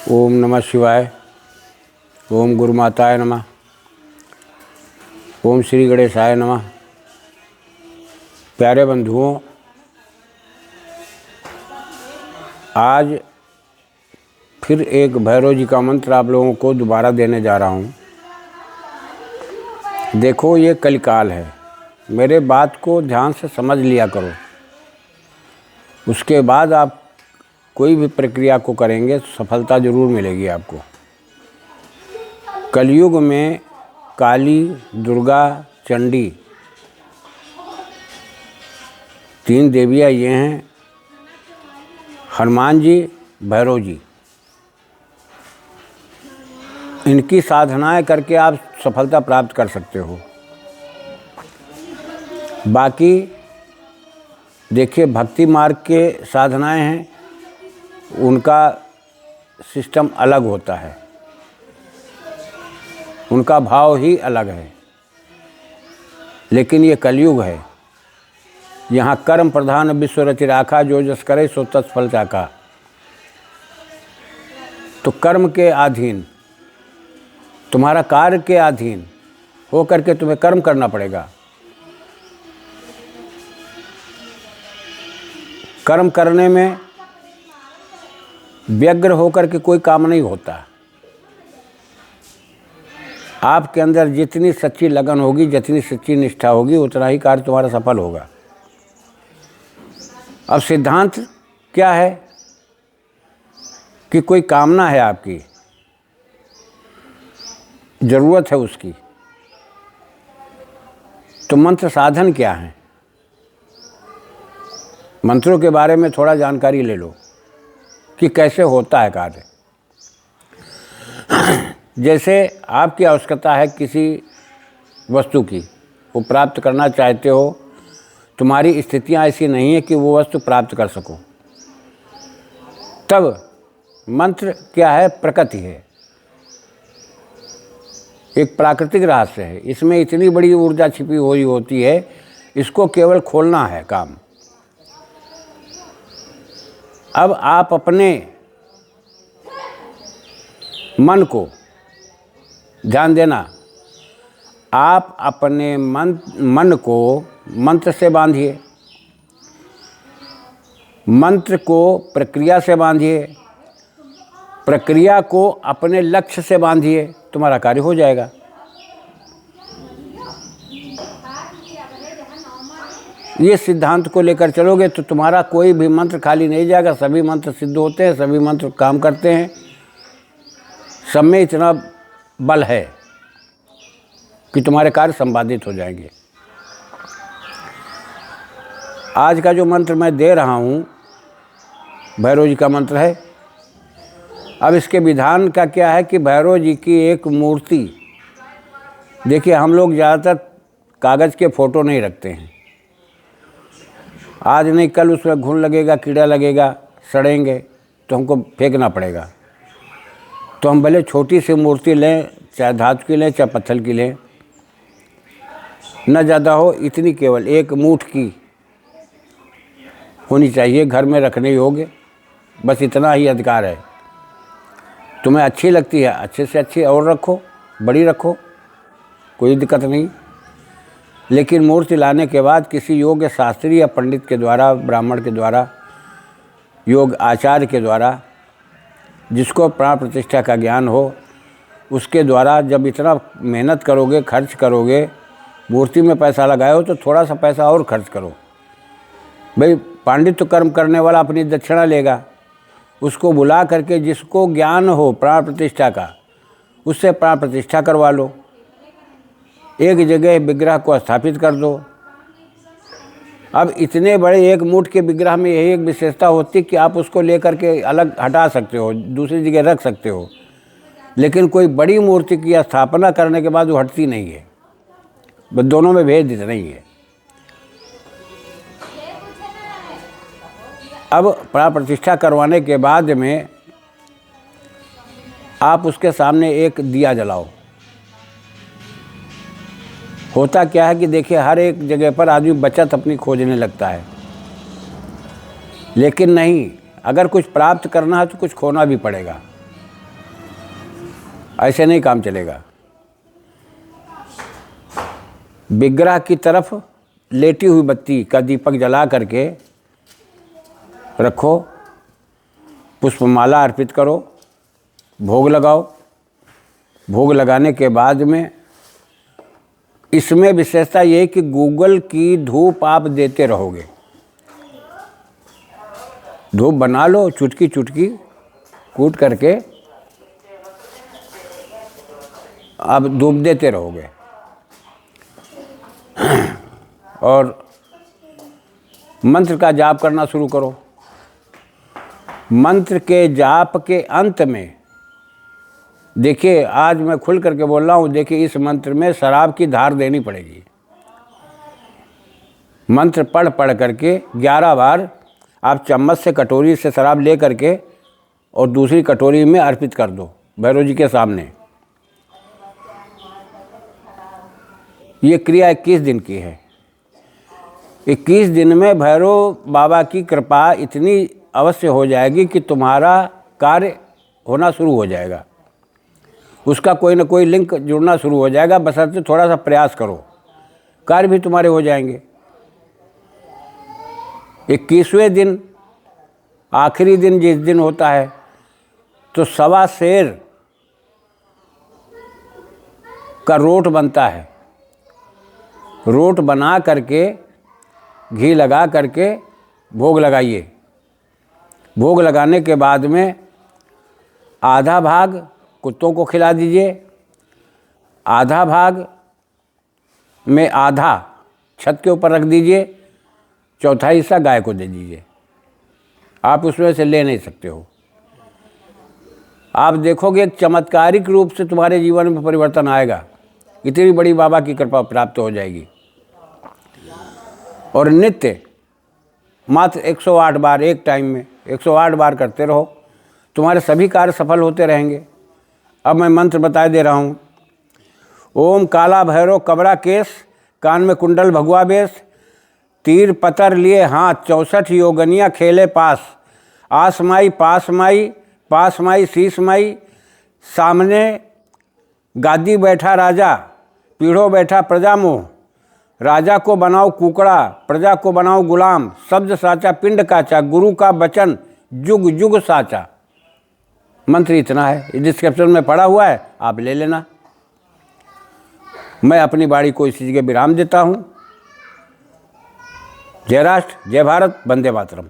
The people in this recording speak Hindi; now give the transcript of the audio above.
ओम नमः शिवाय। ओम गुरु माताय नमः। ओम श्री गणेशाय नमः। प्यारे बंधुओं, आज फिर एक भैरव जी का मंत्र आप लोगों को दोबारा देने जा रहा हूँ। देखो, ये कलिकाल है। मेरे बात को ध्यान से समझ लिया करो। उसके बाद आप कोई भी प्रक्रिया को करेंगे तो सफलता ज़रूर मिलेगी आपको। कलयुग में काली, दुर्गा, चंडी, 3 देवियाँ ये हैं। हनुमान जी, भैरव जी, इनकी साधनाएं करके आप सफलता प्राप्त कर सकते हो। बाकी देखिए, भक्ति मार्ग के साधनाएं हैं, उनका सिस्टम अलग होता है, उनका भाव ही अलग है। लेकिन ये कलयुग है। यहाँ कर्म प्रधान विश्व रचि राखा, जो जस करे सो तत्फल चाखा। तो कर्म के अधीन, तुम्हारा कार्य के अधीन हो करके तुम्हें कर्म करना पड़ेगा। कर्म करने में व्यग्र होकर के कोई काम नहीं होता। आपके अंदर जितनी सच्ची लगन होगी, जितनी सच्ची निष्ठा होगी, उतना ही कार्य तुम्हारा सफल होगा। अब सिद्धांत क्या है कि कोई कामना है, आपकी ज़रूरत है उसकी, तो मंत्र साधन क्या है? मंत्रों के बारे में थोड़ा जानकारी ले लो कि कैसे होता है कार्य। जैसे आपकी आवश्यकता है किसी वस्तु की, वो प्राप्त करना चाहते हो, तुम्हारी स्थितियां ऐसी नहीं है कि वो वस्तु प्राप्त कर सको, तब मंत्र क्या है? प्रकृति है, एक प्राकृतिक रहस्य है। इसमें इतनी बड़ी ऊर्जा छिपी हुई होती है, इसको केवल खोलना है काम। अब आप अपने मन को ध्यान देना। आप अपने मन को मंत्र से बांधिए, मंत्र को प्रक्रिया से बांधिए, प्रक्रिया को अपने लक्ष्य से बांधिए, तुम्हारा कार्य हो जाएगा। ये सिद्धांत को लेकर चलोगे तो तुम्हारा कोई भी मंत्र खाली नहीं जाएगा। सभी मंत्र सिद्ध होते हैं, सभी मंत्र काम करते हैं। सब में इतना बल है कि तुम्हारे कार्य संपादित हो जाएंगे। आज का जो मंत्र मैं दे रहा हूँ, भैरव जी का मंत्र है। अब इसके विधान का क्या है कि भैरव जी की एक मूर्ति, देखिए, हम लोग ज़्यादातर कागज़ के फ़ोटो नहीं रखते हैं। आज नहीं कल उसमें घुन लगेगा, कीड़ा लगेगा, सड़ेंगे तो हमको फेंकना पड़ेगा। तो हम भले छोटी सी मूर्ति लें, चाहे धातु की लें, चाहे पत्थर की लें, न ज़्यादा हो, इतनी केवल 1 मूठ की होनी चाहिए, घर में रखने योग्य। बस इतना ही अधिकार है। तुम्हें अच्छी लगती है, अच्छे से अच्छी और रखो, बड़ी रखो, कोई दिक्कत नहीं। लेकिन मूर्ति लाने के बाद किसी योग्य शास्त्री या पंडित के द्वारा, ब्राह्मण के द्वारा, योग आचार्य के द्वारा, जिसको प्राण प्रतिष्ठा का ज्ञान हो, उसके द्वारा जब इतना मेहनत करोगे, खर्च करोगे, मूर्ति में पैसा लगाए हो, तो थोड़ा सा पैसा और खर्च करो। भाई, पांडित्य कर्म करने वाला अपनी दक्षिणा लेगा, उसको बुला करके जिसको ज्ञान हो प्राण प्रतिष्ठा का, उससे प्राण प्रतिष्ठा करवा लो। एक जगह विग्रह को स्थापित कर दो। अब इतने बड़े 1 मूठ के विग्रह में यही एक विशेषता होती है कि आप उसको लेकर के अलग हटा सकते हो, दूसरी जगह रख सकते हो। लेकिन कोई बड़ी मूर्ति की स्थापना करने के बाद वो हटती नहीं है। बस दोनों में भेद इतना ही है। अब प्राण प्रतिष्ठा करवाने के बाद में आप उसके सामने एक दिया जलाओ। होता क्या है कि देखिए, हर एक जगह पर आदमी बचत अपनी खोजने लगता है, लेकिन नहीं, अगर कुछ प्राप्त करना है तो कुछ खोना भी पड़ेगा। ऐसे नहीं काम चलेगा। विग्रह की तरफ लेटी हुई बत्ती का दीपक जला करके रखो, पुष्पमाला अर्पित करो, भोग लगाओ। भोग लगाने के बाद में इसमें विशेषता ये है कि गूगल की धूप आप देते रहोगे। धूप बना लो, चुटकी चुटकी कूट करके आप धूप देते रहोगे। और मंत्र का जाप करना शुरू करो। मंत्र के जाप के अंत में देखिए, आज मैं खुल करके बोल रहा हूँ, देखिए इस मंत्र में शराब की धार देनी पड़ेगी। मंत्र पढ़ पढ़ करके 11 बार आप चम्मच से कटोरी से शराब ले करके और दूसरी कटोरी में अर्पित कर दो भैरव जी के सामने। ये क्रिया 21 दिन की है। 21 दिन में भैरव बाबा की कृपा इतनी अवश्य हो जाएगी कि तुम्हारा कार्य होना शुरू हो जाएगा। उसका कोई ना कोई लिंक जुड़ना शुरू हो जाएगा, बशर्ते थोड़ा सा प्रयास करो, कार्य भी तुम्हारे हो जाएंगे। 21वें दिन आखिरी दिन जिस दिन होता है तो 1.25 सेर का रोट बनता है। रोट बना करके घी लगा करके भोग लगाइए। भोग लगाने के बाद में आधा भाग कुत्तों को खिला दीजिए, आधा भाग में आधा छत के ऊपर रख दीजिए, चौथा हिस्सा गाय को दे दीजिए। आप उसमें से ले नहीं सकते हो। आप देखोगे एक चमत्कारिक रूप से तुम्हारे जीवन में परिवर्तन आएगा। इतनी बड़ी बाबा की कृपा प्राप्त हो जाएगी। और नित्य मात्र 108 बार एक टाइम में 108 बार करते रहो, तुम्हारे सभी कार्य सफल होते रहेंगे। अब मैं मंत्र बता दे रहा हूँ। ओम काला भैरव कबरा केस, कान में कुंडल भगवा बेस, तीर पतर लिए हाथ, 64 योगनिया खेले पास, आसमाई पासमाई पासमाई शीसमाई, सामने गादी बैठा राजा, पीढ़ो बैठा प्रजा मोह, राजा को बनाओ कुकड़ा, प्रजा को बनाओ गुलाम, शब्द साचा पिंड काचा, गुरु का वचन जुग जुग साचा। मंत्र इतना है, डिस्क्रिप्शन में पड़ा हुआ है, आप ले लेना। मैं अपनी बाणी को इसी जगह विराम देता हूँ। जय राष्ट्र, जय भारत, वंदे मातरम।